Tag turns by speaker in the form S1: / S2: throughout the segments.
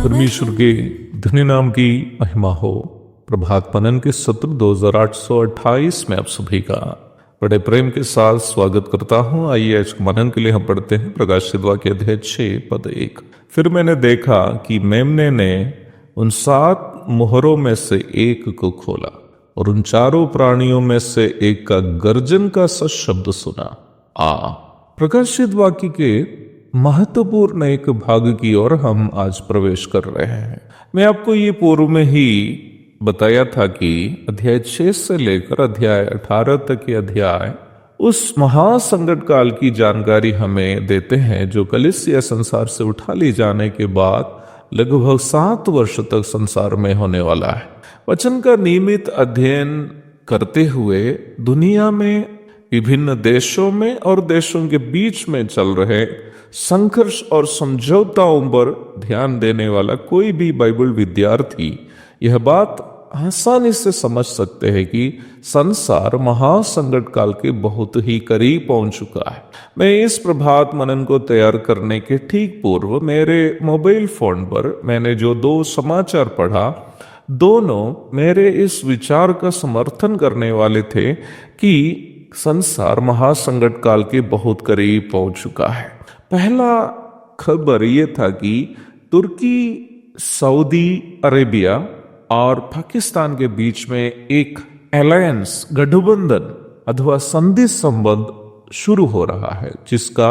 S1: परमेश्वर के धन्य नाम की महिमा हो। प्रभात मनन के सत्र 2828 में आप सभी का बड़े प्रेम के साथ स्वागत करता हूं। आइए आज मनन के लिए हम पढ़ते हैं प्रकाशित वाक्य अध्याय 6 पद 1। फिर मैंने देखा कि मेमने ने उन 7 मोहरों में से एक को खोला और उन 4 प्राणियों में से एक का गर्जन का सा शब्द सुना। प्रकाशित वाक्य के महत्वपूर्ण एक भाग की ओर हम आज प्रवेश कर रहे हैं। मैं आपको ये पूर्व में ही बताया था कि अध्याय 6 से लेकर अध्याय 18 तक के अध्याय उस महासंकट काल की जानकारी हमें देते हैं जो कलीसिया संसार से उठा ली जाने के बाद लगभग 7 वर्ष तक संसार में होने वाला है। वचन का नियमित अध्ययन करते हुए दुनिया में विभिन्न देशों में और देशों के बीच में चल रहे संघर्ष और समझौताओं पर ध्यान देने वाला कोई भी बाइबल विद्यार्थी यह बात आसानी से समझ सकते हैं कि संसार महासंकट काल के बहुत ही करीब पहुंच चुका है। मैं इस प्रभात मनन को तैयार करने के ठीक पूर्व मेरे मोबाइल फोन पर मैंने जो 2 समाचार पढ़ा, दोनों मेरे इस विचार का समर्थन करने वाले थे कि संसार महासंकट काल के बहुत करीब पहुंच चुका है। पहला खबर यह था कि तुर्की, सऊदी अरेबिया और पाकिस्तान के बीच में एक अलायंस, गठबंधन अथवा संधि संबंध शुरू हो रहा है, जिसका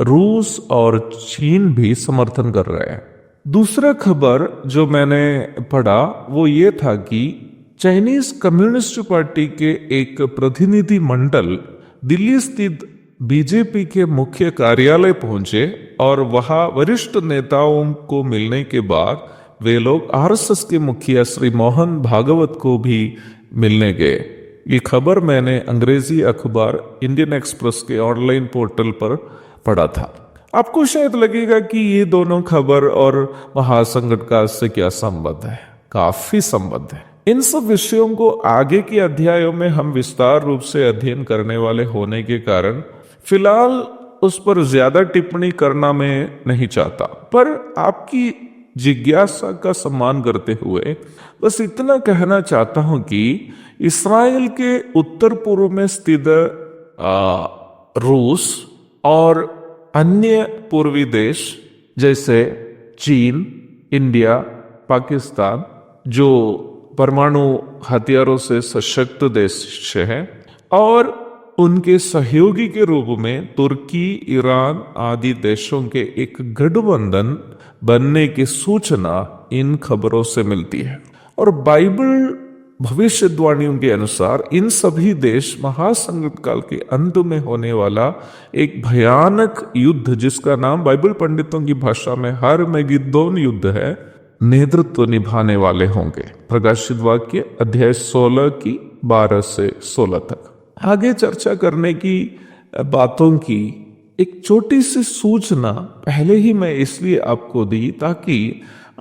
S1: रूस और चीन भी समर्थन कर रहे हैं। दूसरा खबर जो मैंने पढ़ा वो ये था कि चाइनीज कम्युनिस्ट पार्टी के एक प्रतिनिधि मंडल दिल्ली स्थित बीजेपी के मुख्य कार्यालय पहुंचे और वहां वरिष्ठ नेताओं को मिलने के बाद वे लोग आरएसएस के मुखिया श्री मोहन भागवत को भी मिलने गए। ये खबर मैंने अंग्रेजी अखबार इंडियन एक्सप्रेस के ऑनलाइन पोर्टल पर पढ़ा था। आपको शायद लगेगा कि ये दोनों खबर और महासंकट काल से क्या संबंध है? काफी संबंध है। इन सब विषयों को आगे के अध्यायों में हम विस्तार रूप से अध्ययन करने वाले होने के कारण फिलहाल उस पर ज्यादा टिप्पणी करना मैं नहीं चाहता, पर आपकी जिज्ञासा का सम्मान करते हुए बस इतना कहना चाहता हूं कि इस्राएल के उत्तर पूर्व में स्थित रूस और अन्य पूर्वी देश जैसे चीन, इंडिया, पाकिस्तान जो परमाणु हथियारों से सशक्त देश है और उनके सहयोगी के रूप में तुर्की, ईरान आदि देशों के एक गठबंधन बनने की सूचना इन खबरों से मिलती है। और बाइबल भविष्यवाणियों के अनुसार इन सभी देश महासंकट काल के अंत में होने वाला एक भयानक युद्ध, जिसका नाम बाइबल पंडितों की भाषा में हर्मगिद्दोन युद्ध है, नेतृत्व निभाने वाले होंगे। प्रकाशित वाक्य अध्याय 16 की 12 से 16 तक। आगे चर्चा करने की बातों की एक छोटी सी सूचना पहले ही मैं इसलिए आपको दी ताकि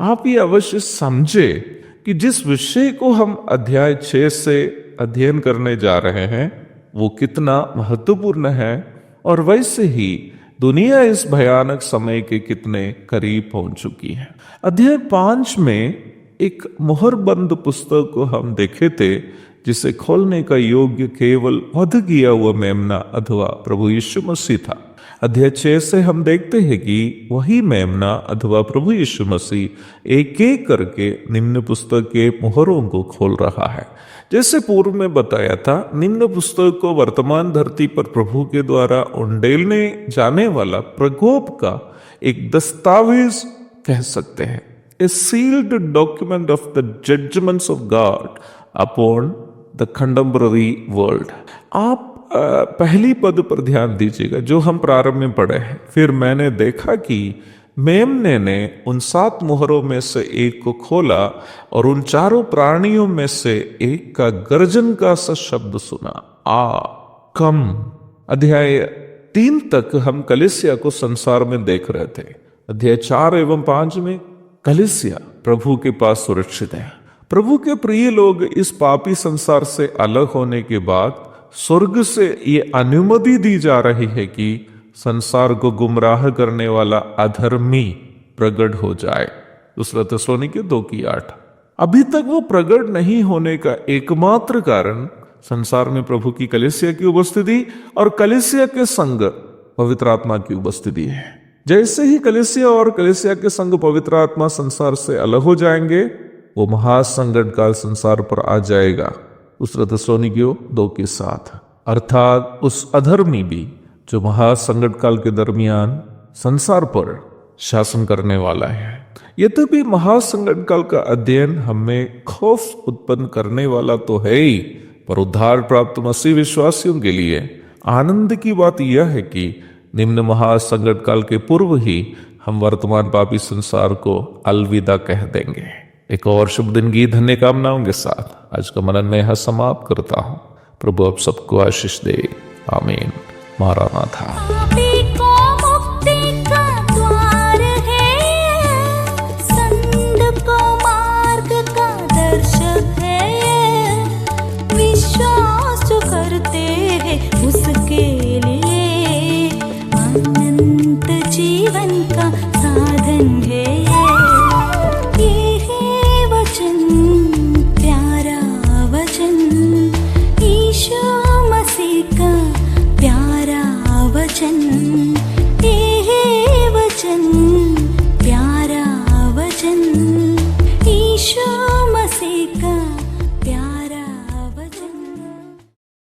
S1: आप ये अवश्य समझे कि जिस विषय को हम अध्याय 6 से अध्ययन करने जा रहे हैं वो कितना महत्वपूर्ण है और वैसे ही दुनिया इस भयानक समय के कितने करीब पहुंच चुकी है। अध्याय 5 में एक मोहरबंद पुस्तक को हम देखे थे जिसे खोलने का योग्य केवल वध किया हुआ मेमना अथवा प्रभु यीशु मसीह था। अध्याय 6 से हम देखते हैं कि वही मेमना अथवा प्रभु यीशु मसीह एक एक करके निम्न पुस्तक के मोहरों को खोल रहा है। जैसे पूर्व में बताया था, निम्न पुस्तक को वर्तमान धरती पर प्रभु के द्वारा उंडेलने जाने वाला प्रकोप का एक दस्तावेज कह सकते हैं। A sealed document of the judgments of God upon the contemporary world. आप पहली पद पर ध्यान दीजिएगा जो हम प्रारंभ में पढ़े हैं। फिर मैंने देखा कि मेमने ने उन 7 मोहरों में से एक को खोला और उन चारों प्राणियों में से एक का गर्जन का सा शब्द सुना, आ कम। अध्याय 3 तक हम कलीसिया को संसार में देख रहे थे। अध्याय 4 एवं 5 में कलीसिया प्रभु के पास सुरक्षित है। प्रभु के प्रिय लोग इस पापी संसार से अलग होने के बाद स्वर्ग से ये अनुमति दी जा रही है कि संसार को गुमराह करने वाला अधर्मी प्रकट हो जाए। दूसरा थिस्सलुनीके 2:8। अभी तक वो प्रकट नहीं होने का एकमात्र कारण संसार में प्रभु की कलीसिया की उपस्थिति और कलीसिया के संग पवित्र आत्मा की उपस्थिति है। जैसे ही कलीसिया और कलीसिया के संग पवित्र आत्मा संसार से अलग हो जाएंगे, वो महासंकट काल संसार पर आ जाएगा। दूसरा थिस्सलुनीके 2:7। अर्थात उस अधर्मी भी जो महासंकट काल के दरमियान संसार पर शासन करने वाला है। यद्यपि महासंकट काल का अध्ययन हमें खौफ उत्पन्न करने वाला तो है ही, पर उद्धार प्राप्त मसीह विश्वासियों के लिए आनंद की बात यह है कि निम्न महासंकट काल के पूर्व ही हम वर्तमान पापी संसार को अलविदा कह देंगे। एक और शुभ दिन की धन्य कामनाओं के साथ आज का मनन में यह समाप्त करता हूं। प्रभु आप सबको आशीष दे। आमीन। मारानाथा।
S2: विश्वास जो करते हैं उसके लिए अनंत जीवन का